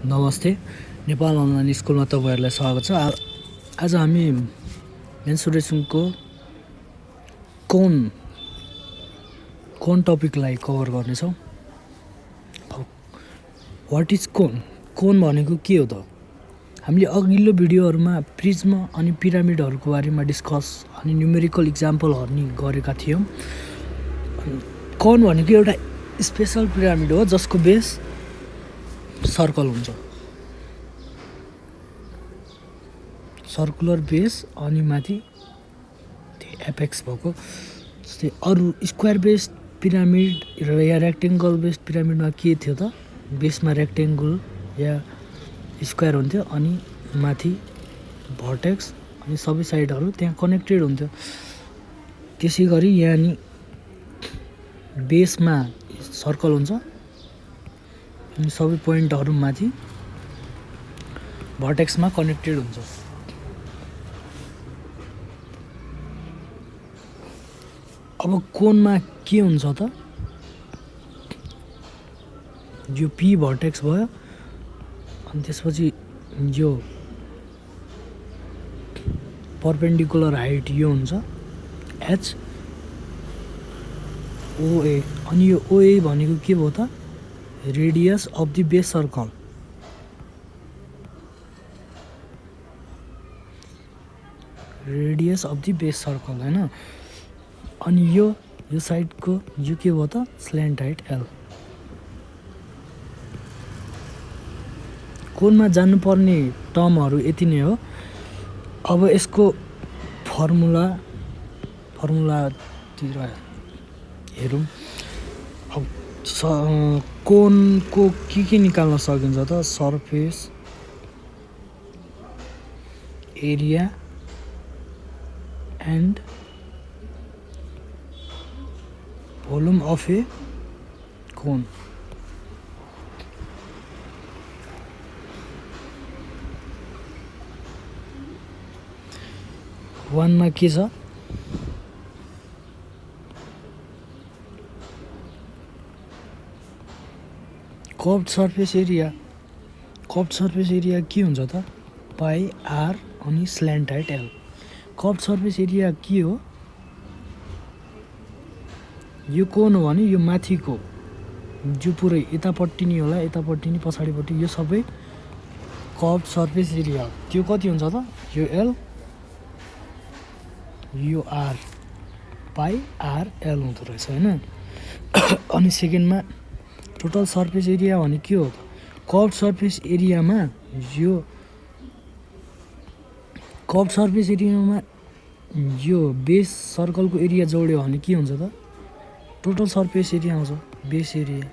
नमस्ते, नेपाल अनलाइन स्कुलमा तपाईँहरूलाई स्वागत छ। आज हामी मेन्सुरेसनको कोन टपिकलाई कभर गर्नेछौँ। वाट इज कोन भनेको के हो त? हामीले अघिल्लो भिडियोहरूमा प्रिज्म अनि पिरामिडहरूको बारेमा डिस्कस अनि न्युमेरिकल इक्जाम्पलहरू नि गरेका थियौँ। कोन भनेको एउटा स्पेसल पिरामिड हो जसको बेस सर्कल हुन्छ, सर्कुलर बेस अनि माथि एपेक्स भएको। जस्तै अरू स्क्वायर बेस्ड पिरामिड या रेक्टेङ्गल बेस्ड पिरामिडमा के थियो त? बेसमा रेक्टेङ्गल या स्क्वायर हुन्थ्यो अनि माथि भर्टेक्स अनि सबै साइडहरू त्यहाँ कनेक्टेड हुन्थ्यो। त्यसै गरी यहाँ नि बेसमा सर्कल हुन्छ अनि सबै पोइन्टहरू माथि भर्टेक्समा कनेक्टेड हुन्छ। अब कोनमा के हुन्छ त? यो पी भर्टेक्स भयो अनि त्यसपछि यो परपेन्डिकुलर हाइट यो हुन्छ एच ओए, अनि यो ओए भनेको के भयो त? Radius of the base circle. Radius of the base circle हैन। अनि यो साइडको यो के भयो त? Slant height L. कोनमा जान्नुपर्ने टर्महरू यति नै हो। अब यसको फर्मुलातिर हेरौँ। अब कोनको के निकाल्न सकिन्छ त? Surface area and volume of a cone. वानमा के छ? Curved surface area. Curved surface area के हुन्छ त? पाई आर अनि slant height L. Curved surface area के हो? यो कोन हो भने यो माथिको जो पुरै यतापट्टि नि होला, यतापट्टि नि पछाडिपट्टि यो सबै कर्भड सर्फेस एरिया हो। त्यो कति हुन्छ त? यो एल यो आर, पाई आर एल हुँदो रहेछ होइन। अनि सेकेन्डमा टोटल सर्फेस एरिया भने के हो त? कर्भड सर्फेस एरियामा यो बेस सर्कलको एरिया जोड्यो भने के हुन्छ त? टोटल सर्फेस एरिया आउँछ, base area.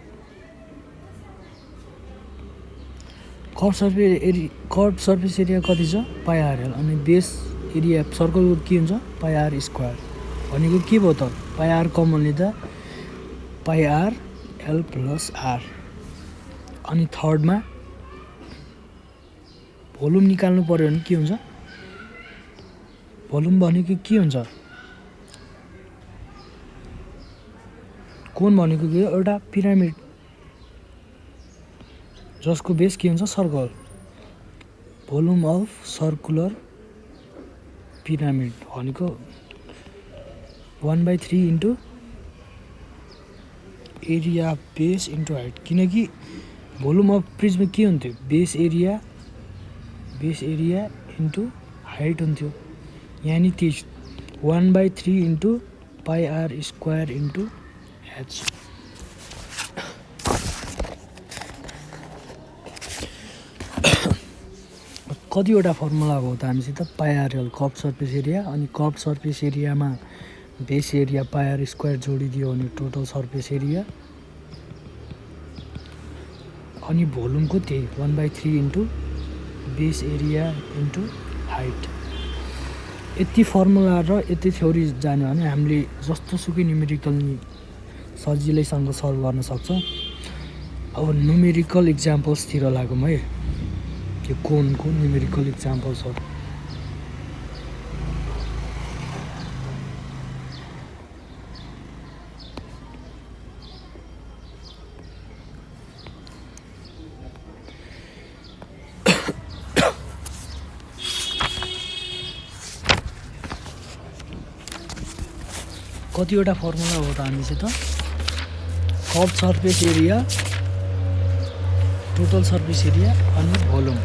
Curved surface area कति छ? पाई आर एल। अनि बेस एरिया सर्कलको के हुन्छ? Pi r square. भनेको के भयो त? पाई आर कमन लिँदा पाई आर एल प्लस आर। अनि थर्डमा भोल्युम निकाल्नु पर्यो भने के हुन्छ? भोल्युम भनेको के हुन्छ? कोन भनेको के हो? एउटा पिरामिड जसको बेस के हुन्छ? Circle. Volume of circular pyramid भनेको 1/3 into area base into height. किनकि भोल्युम अफ प्रिज्म के हुन्थ्यो? बेस एरिया इन्टु हाइट हुन्थ्यो। यानि 1/3 into pi r square into H. कतिवटा फर्मुला हो त हामीसित? Pi r L curved surface area, अनि कर्भड सर्फेस एरियामा base area pi r square जोडिदियो भने टोटल सर्फेस एरिया, अनि भोल्युमको त्यही 1/3 into base area into height. यति फर्मुला र यति थ्योरी जान्यो भने हामीले जस्तो सुकै न्युमेरिकल नि सजिलैसँग सल्भ गर्न सक्छौँ। अब न्युमेरिकल इक्जाम्पल्सतिर लागौँ है। यो कोनको न्युमेरिकल इक्जाम्पल्सहरू। कतिवटा फर्मुला हो त हामीसित curve surface area, total surface area अनि भोल्युम।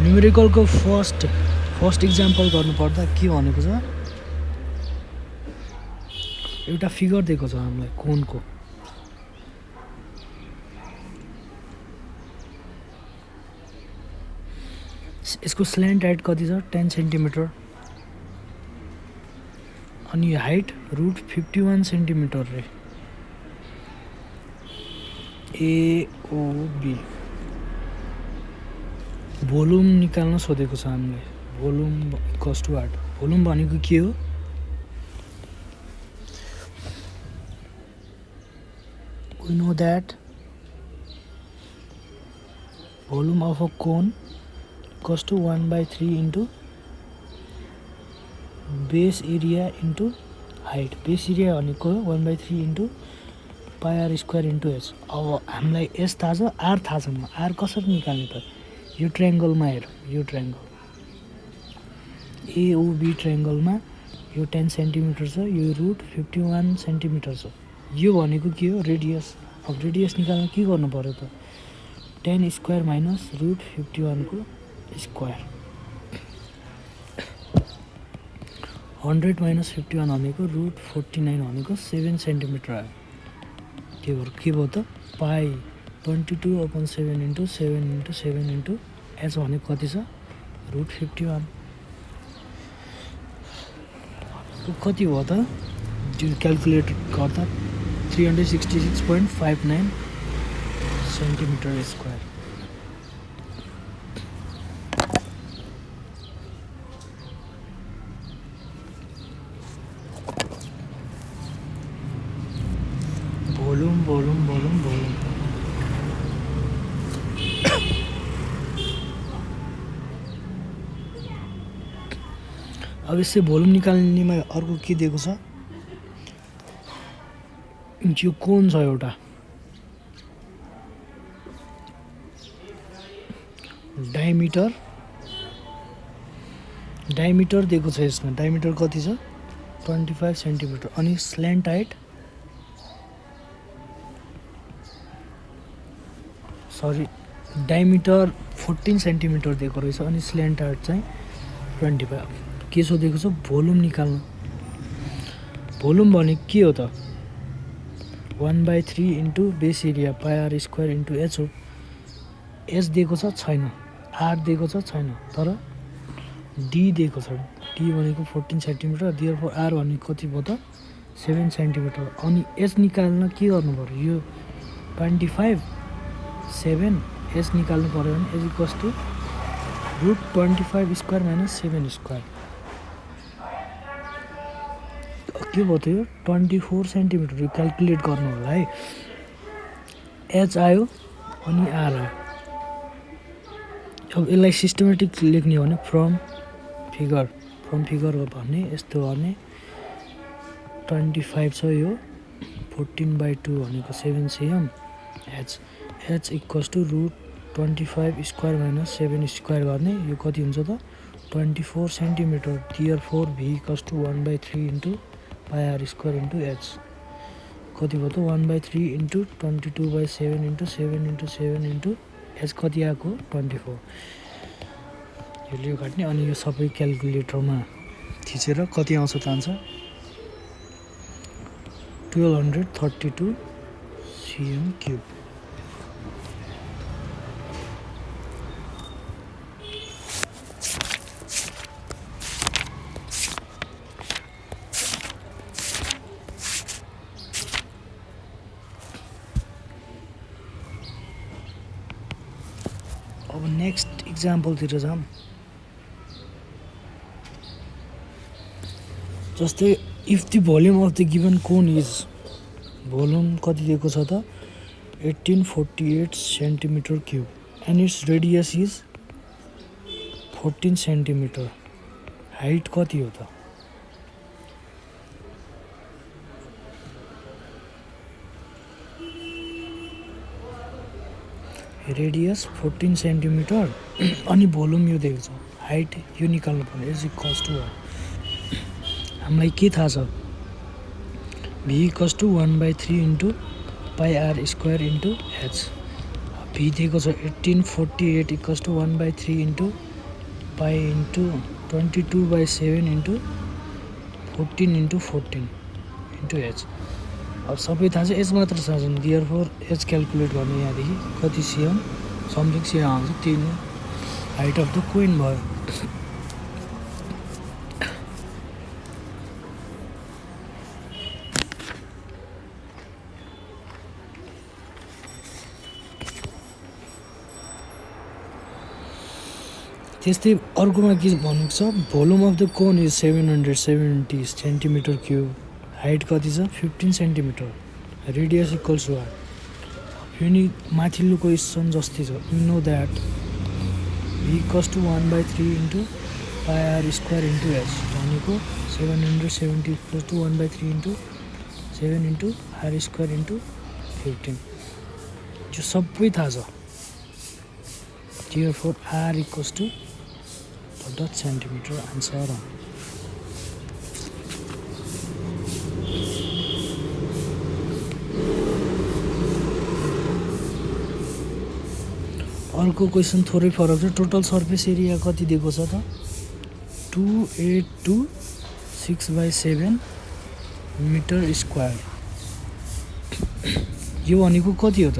न्युमेरिकलको फर्स्ट इक्जाम्पल गर्नुपर्दा के भनेको छ, एउटा फिगर दिएको छ हामीलाई कोनको। यसको स्ल्यान्ट हाइट कति छ 10 सेन्टिमिटर अनि हाइट √51 सेन्टिमिटर रे। एओबी भोल्युम निकाल्न सोधेको छ हामीले। Volume equals to what? Volume भनेको के हो? We know that volume of a cone equals to 1/3 into base area into height। Base area भनेको 1/3 into pi r square into h। अब हामीलाई s थाहा छ, r थाहा छैन। r कसरी निकाल्ने त? यो ट्रायङ्गलमा हेर, यो ट्रायङ्गल एओबी ट्रायङ्गलमा यो 10 सेन्टिमिटर छ, यो √51 सेन्टिमिटर छ। यो भनेको के हो? रेडियस। अब रेडियस निकाल्न के गर्नु पर्यो त? 10 स्क्वायर माइनस √51 को स्क्वायर। 100 माइनस 51 भनेको √49 भनेको 7 सेन्टिमिटर आयो। के भयो त? पाई 22/7 इन्टु 7 इन्टु 7 इन्टु एच भनेको कति छ? √51। कति भयो त? क्यालकुलेट गर्दा 366.59 centimetre square. Volume volume volume volume अब यससे भोल्युम निकाल्नेमा अर्को के दिएको छ? यो कोन छ एउटा, डायमिटर दिएको छ। यसमा डायमिटर कति छ? 25 सेन्टिमिटर अनि स्ल्यान्ट हाइट डायमिटर 14 सेन्टिमिटर दिएको रहेछ अनि स्ल्यान्ट हाइट चाहिँ 25। के सोधेको छ? भोल्युम निकाल्नु। भोल्युम भनेको के हो त? 1/3 इन्टु बेस एरिया पाई r स्क्वायर इन्टु एच हो। एच दिएको छ छैन, आर दिएको छ छैन, तर डी दिएको छ। डी भनेको 14 सेन्टिमिटर, देयरफोर आर भनेको कति भयो त? 7 सेन्टिमिटर। अनि एच निकाल्न के गर्नु पर्यो? यो 25 7 एच निकाल्नु पर्यो भने h equals to √25 square minus 7 square. के भयो त? यो 24 सेन्टिमिटर। यो क्यालकुलेट गर्नु होला है। एच आयो अनि आर आयो। अब यसलाई सिस्टमेटिक लेख्ने हो भने फ्रम फिगर हो भने यस्तो गर्ने 25 छ, यो 14/2 भनेको 7 cm। H equals to √25 square minus 7 square गर्ने, यो कति हुन्छ त? 24 centimetre. Therefore v equals to 1/3 into pi r square into h कति भयो त? 1/3 into 22/7 into 7 into 7 into h कति आएको? 24। यो काट्ने अनि यो सबै क्यालकुलेटरमा थिचेर कति आउँछ त आन्सर? 1232 cm3। अब नेक्स्ट इक्जाम्पलतिर जाऊँ। जस्तै if the volume of the given cone is, volume कति दिएको छ त? 1848 centimetre cube and its radius is 14 centimetre. Height कति हो त? रेडियस 14 सेन्टिमिटर अनि भोल्युम यो दिएको छ। हाइट यो निकाल्नु पर्ने इज इक्वल्स टु वान हामीलाई के थाहा छ V equals to 1/3 into pi r square into H V दिएको छ 1848 equals to 1/3 into pi into 22/7 into 14 into 14 into H अब सबै थाहा छ एच मात्र थाहा छैन देयरफोर एच क्यालकुलेट गर्ने यहाँदेखि कति सिएम समथिङ सिएम आउँछ त्यही नै हाइट अफ द कोइन भयो त्यस्तै अर्कोमा के भनेको छ volume of the cone is 770 centimetre cube height कति छ 15 सेन्टिमिटर रेडियस इक्वल्स वाट यो नि माथिल्लो क्वेसन जस्तै छ you know that v equals to 1/3 into pi r square into h भनेको 770 equals to 1/3 into 7 into r square into 15 यो सबै थाहा छ therefore r equals to dot centimeter answer अर्को क्वेसन थोरै फरक छ टोटल सर्फेस एरिया कति दिएको छ त 2826/7 मिटर स्क्वायर यो भनेको कति हो त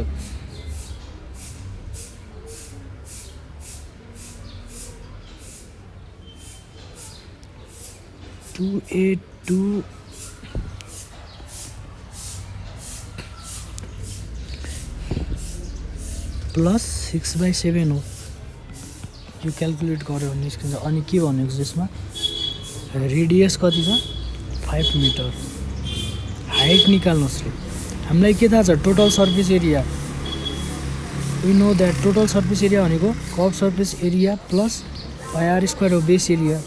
282 प्लस 6/7 हो यो क्यालकुलेट गर्यो भने निस्किन्छ अनि के भनेको छ यसमा रेडियस कति छ 5 मिटर हाइट निकाल्नुस् रे हामीलाई के थाहा छ total surface area we know that total surface area भनेको curve surface area plus pi r square हो base area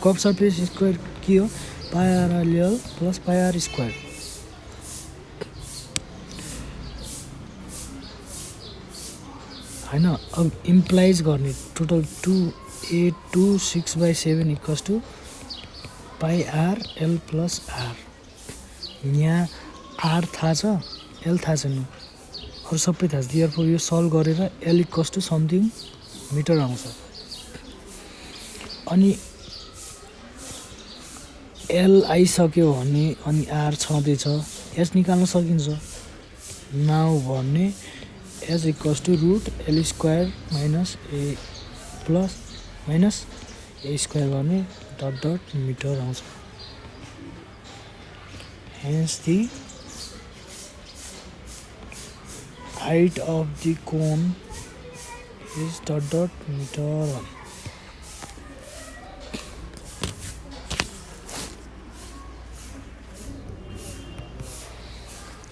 curve surface square के हो pi r L plus pi r square हैन अब इम्प्लाइज गर्ने total 2826/7 equals to pi r L plus r यहाँ r थाहा छ एल थाहा छैन अरू सबै थाहा छ देयरफोर यो सल्भ गरेर l equals to something metre आउँछ अनि एल आइसक्यो भने अनि आर छँदैछ एच निकाल्न सकिन्छ नाउ भने h equals to root l square minus a plus minus a square गर्ने डट डट मिटर आउँछ hence the height of the cone is dot dot meter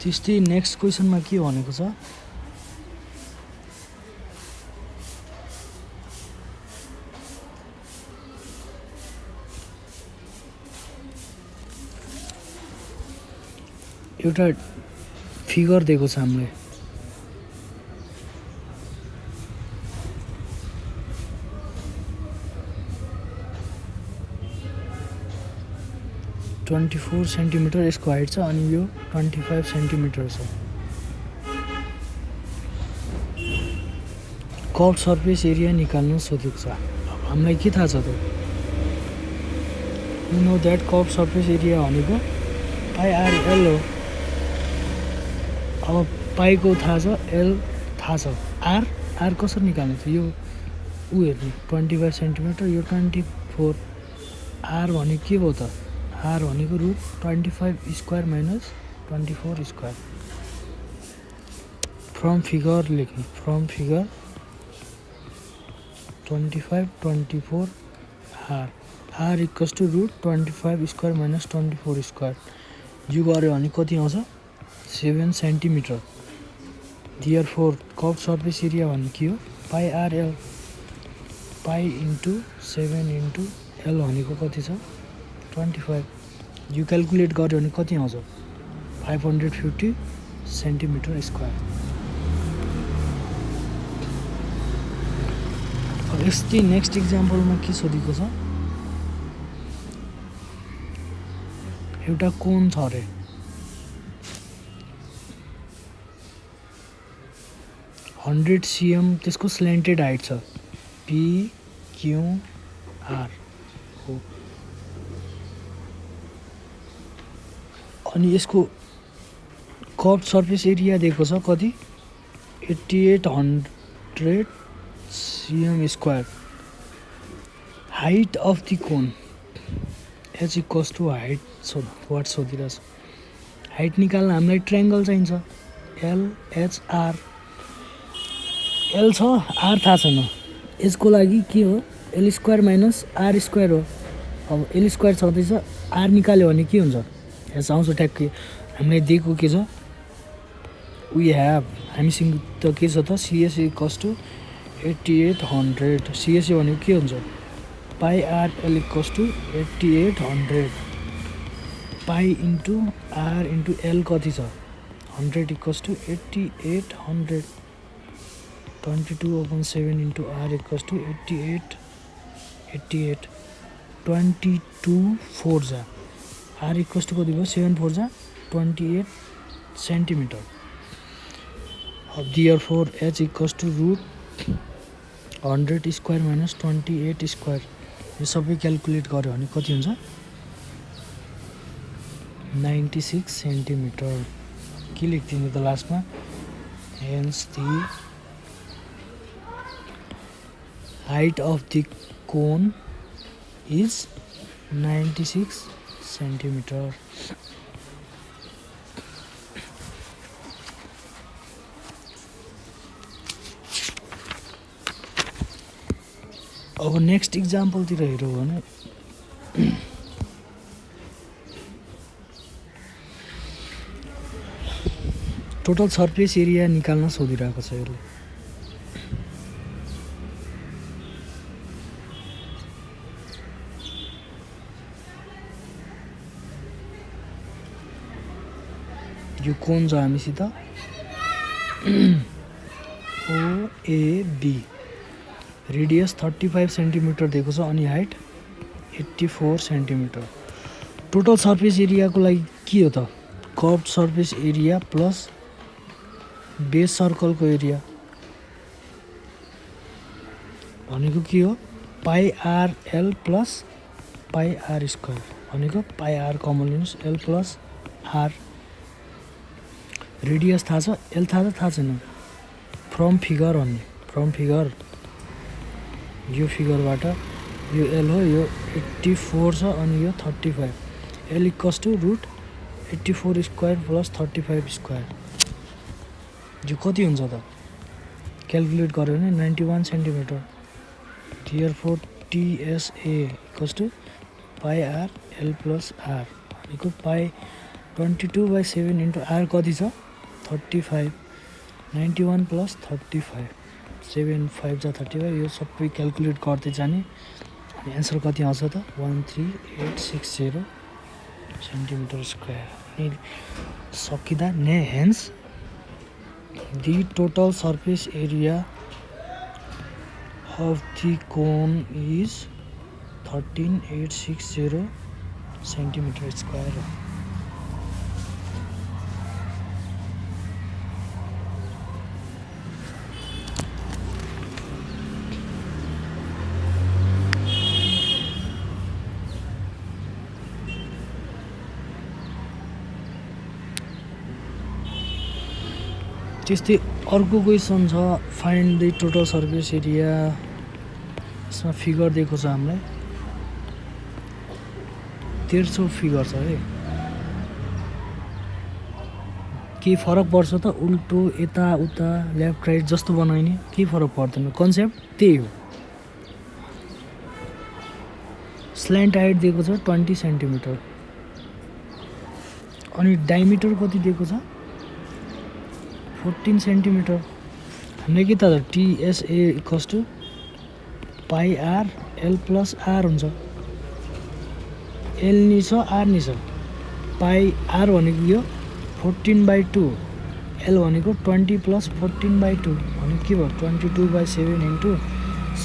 त्यस्तै नेक्स्ट क्वेसनमा के भनेको छ एउटा फिगर दिएको छ हामीले 24 सेन्टिमिटर यसको हाइट छ अनि यो 25 सेन्टिमिटर छ कर्भ सर्फेस एरिया निकाल्नु सोधेको छ अब हामीलाई के थाहा छ त you know that curve surface area भनेको पाई आर एल हो अब पाईको थाहा छ एल थाहा छ आर कसरी निकाल्ने थियो यो ऊ हेर्नु 25 सेन्टिमिटर यो 24 आर भने के भयो त आर भनेको root 25 square minus 24 square from figure लेख्ने from figure 25 24 r equals to root 25 square minus 24 square यो गऱ्यो भने कति आउँछ 7 centimetre therefore curve surface area भने के हो pi r L pi into 7 into L भनेको कति छ 25 यो क्यालकुलेट गर्यो भने कति आउँछ 550 सेन्टिमिटर स्क्वायर अब यस्तै नेक्स्ट इक्जाम्पलमा के सोधेको छ, एउटा कोन छ अरे, हन्ड्रेड सिएम त्यसको स्ल्यान्टेड हाइट छ PQR हो, अनि यसको कर्भ सर्फेस एरिया दिएको छ कति 8800 CM square. Height of the cone H equals to height what सोधिरहेछ। हाइट निकाल्न हामीलाई ट्रायङ्गल चाहिन्छ LHR, एल छ आर थाहा छैन, यसको लागि के हो L square minus R square हो। अब L स्क्वायर छँदैछ, R निकाल्यो भने के हुन्छ, यहाँ आउँछ ठ्याक्कै। हामीलाई दिएको के छ, वी हेभ, हामीसँग त के छ त CS इक्वल्स टु 8800, CS भनेको के हुन्छ pi r L equals to 8800, pi into r into L कति छ 100 equals to 8800, 22/7 into r equals to 88 22 4 जा, आर इक्वल्स टु कति भयो 7 4 जा 28 सेन्टिमिटर। अब therefore h equals to root 100 square minus 28 square, यो सबै क्यालकुलेट गर्यो भने कति हुन्छ 96 सेन्टिमिटर। के लेख्दिनु त लास्टमा, hence the height of the cone is 96 centimetre. अब नेक्स्ट इक्जाम्पलतिर हेऱ्यौँ भने टोटल सर्फेस एरिया निकाल्न सोधिरहेको छ यसले। यो कोन छ हामीसित OAB, रेडियस 35 सेन्टिमिटर दिएको छ अनि हाइट 84 सेन्टिमिटर। टोटल सर्फेस एरियाको लागि के हो त, curve surface area plus base सर्कलको एरिया भनेको के हो pi r L plus pi r square, भनेको पाई आर कमन लिनुहोस् एल प्लस आर। रेडियस थाहा छ, एल थाहा छ थाहा छैन, फ्रम फिगर भन्ने, फ्रम फिगर यो फिगरबाट यो एल हो, यो 84 छ अनि यो 35, l equals to root 84 square plus 35 square, यो कति हुन्छ त क्यालकुलेट गर्यो भने 91 centimetre. Therefore TSA equals to pi r L plus r, भनेको पाई 22/7 इन्टु आर कति छ 35, 91 प्लस 35, 7 5 जा 35, यो सबै क्यालकुलेट गर्दै जाने अनि एन्सर कति आउँछ त 13860 सेन्टिमिटर स्क्वायर। अनि सकिँदा hence the total surface area of the cone is 13860 centimeter square। त्यस्तै अर्को क्वेसन छ, find the total surface area. यसमा फिगर दिएको छ हामीलाई 1300 फिगर छ है। के फरक पर्छ त, उल्टो यता उता लेफ्ट राइट जस्तो बनाइने के फरक पर्दैन, कन्सेप्ट त्यही हो। स्ल्यान्ट हाइट दिएको छ 20 सेन्टिमिटर अनि डायमिटर कति दिएको छ 14 सेन्टिमिटर। हामीले के त TSA equals to pi r L plus r हुन्छ, एल नि छ आर नि छ। पाई आर भनेको यो 14/2, एल भनेको 20 प्लस 14/2 भनेको के भयो 22/7 इन्टु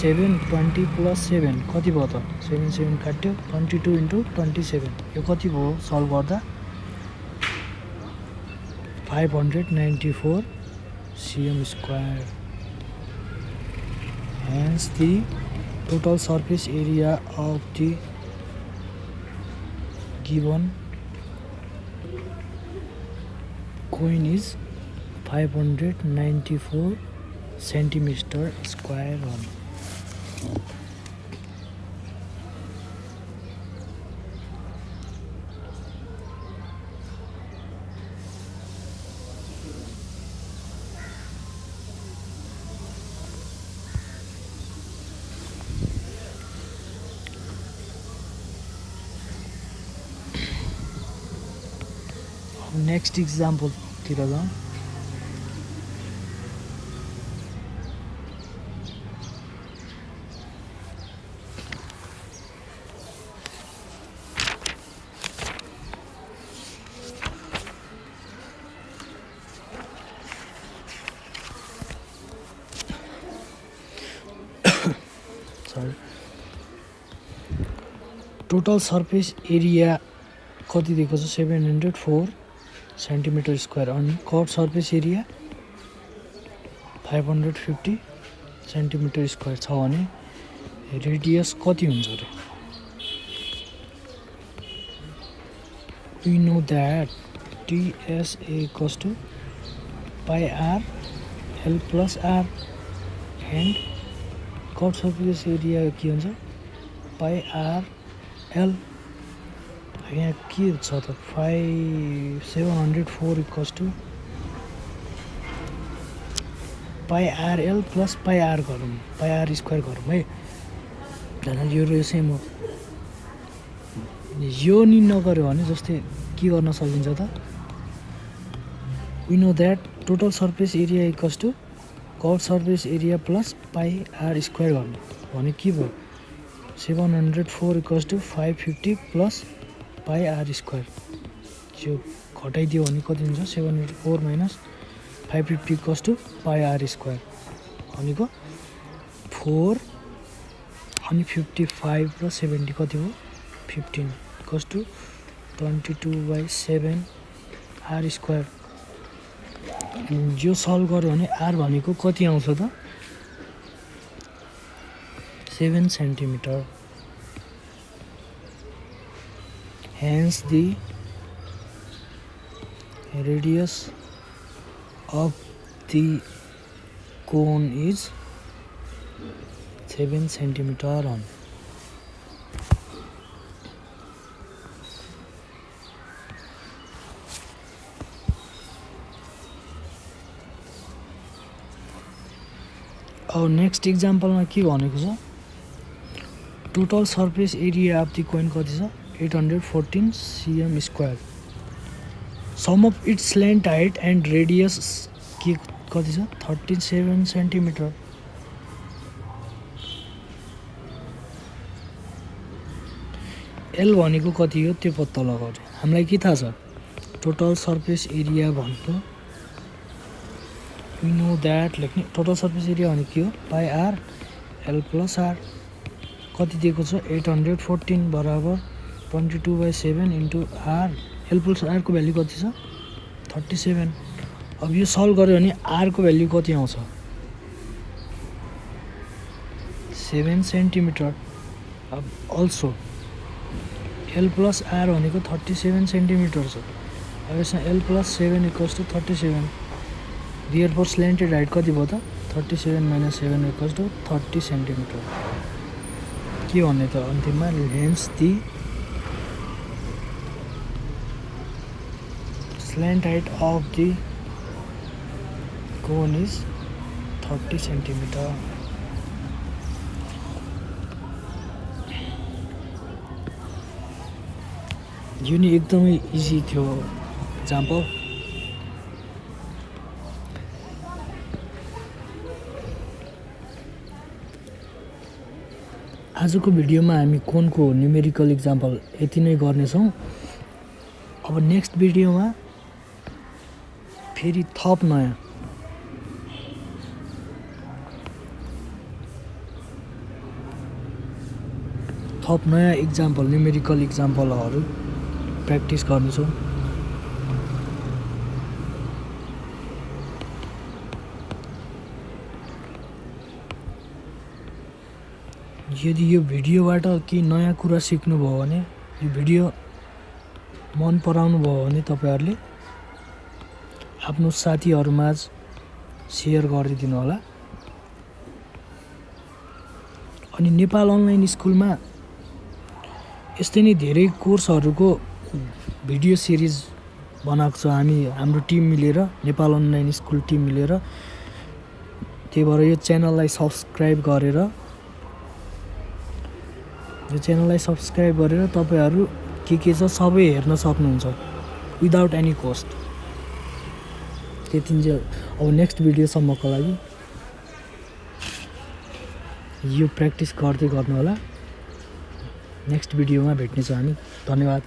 7 20 + 7 कति भयो त 7 7 काट्यो 22 × 27 यो कति भयो सल्भ गर्दा 594 cm square. Hence the total surface area of the given coin is 594 centimeter square on. Next example तिर जाउँ. Sorry. Total surface area कति दिएको छ 704 centimeter square अनि curve surface area 550 centimeter square छ भने रेडियस कति हुन्छ रे. We know that TSA equals to pi r l plus r and curve surface area के हुन्छ pi r l. यहाँ के छ त 704 equals to pi r l plus pi r गरौँ पाई आर स्क्वायर गरौँ है. झन् यो सेम हो. यो नि नगर्यो भने जस्तै के गर्न सकिन्छ त we know that total surface area equals to curve surface area plus pi r square गर्नु भने के भयो 704 equals to 550 plus pi r square. यो घटाइदियो भने कति हुन्छ 704 minus 550 equals to pi r square भनेको 4 अनि 55 र 70 कति हो 15 इक्वल्स टु 22/7 आर स्क्वायर. यो सल्भ गर्यो भने आर भनेको कति आउँछ त 7 centimetre. Hence the radius of the cone is 7 centimeter on. अब नेक्स्ट एक्जाम्पलमा के भनेको छ total surface area of the coin कति छ 814 cm square. Sum of its slant height and radius के कति छ 37 centimeter. L भनेको कति हो त्यो पत्ता लगाऊ. हामीलाई के थाहा छ टोटल सर्फेस एरिया भनेको we know that लेख्ने टोटल सर्फेस एरिया भनेको के हो pi r L plus r कति दिएको छ 814 बराबर 22/7 into r L plus r को भ्यालु कति छ 37. अब यो सल्भ गर्यो भने आर को भ्यालु कति आउँछ 7 सेन्टिमिटर. अब अल्सो एल प्लस आर भनेको 37 सेन्टिमिटर छ. अब यसमा l plus 7 equals to 37. Therefore slanted height कति भयो त 37 माइनस 7 इक्वल्स टु 30 सेन्टिमिटर. के भन्ने त अन्तिममा hence the slant height of the cone is 30 centimeter. यो नि एकदमै इजी थियो एक्जाम्पल. आजको भिडियोमा हामी कोनको न्युमेरिकल एक्जाम्पल यति नै गर्नेछौँ. अब नेक्स्ट भिडियोमा फेरि थप नयाँ थप नयाँ इक्जाम्पल न्युमेरिकल इक्जाम्पलहरू प्र्याक्टिस गर्नेछौँ। यदि यो भिडियोबाट केही नयाँ कुरा सिक्नुभयो भने, यो भिडियो मन पराउनु भयो भने तपाईहरूले आफ्नो साथीहरूमाझ सेयर गरिदिनु होला। अनि नेपाल अनलाइन स्कुलमा यस्तै नै धेरै कोर्सहरूको भिडियो सिरिज बनाएको छ हामी, हाम्रो टिम मिलेर, नेपाल अनलाइन स्कुल टिम मिलेर। त्यही भएर यो च्यानललाई सब्सक्राइब गरेर तपाईँहरू के छ सबै हेर्न सक्नुहुन्छ विदाउट एनी कस्ट। त्यति चाहिँ अब नेक्स्ट भिडियोसम्मको लागि यो प्र्याक्टिस गर्दै गर्नु होला। नेक्स्ट भिडियोमा भेट्नेछौँ हामी। धन्यवाद।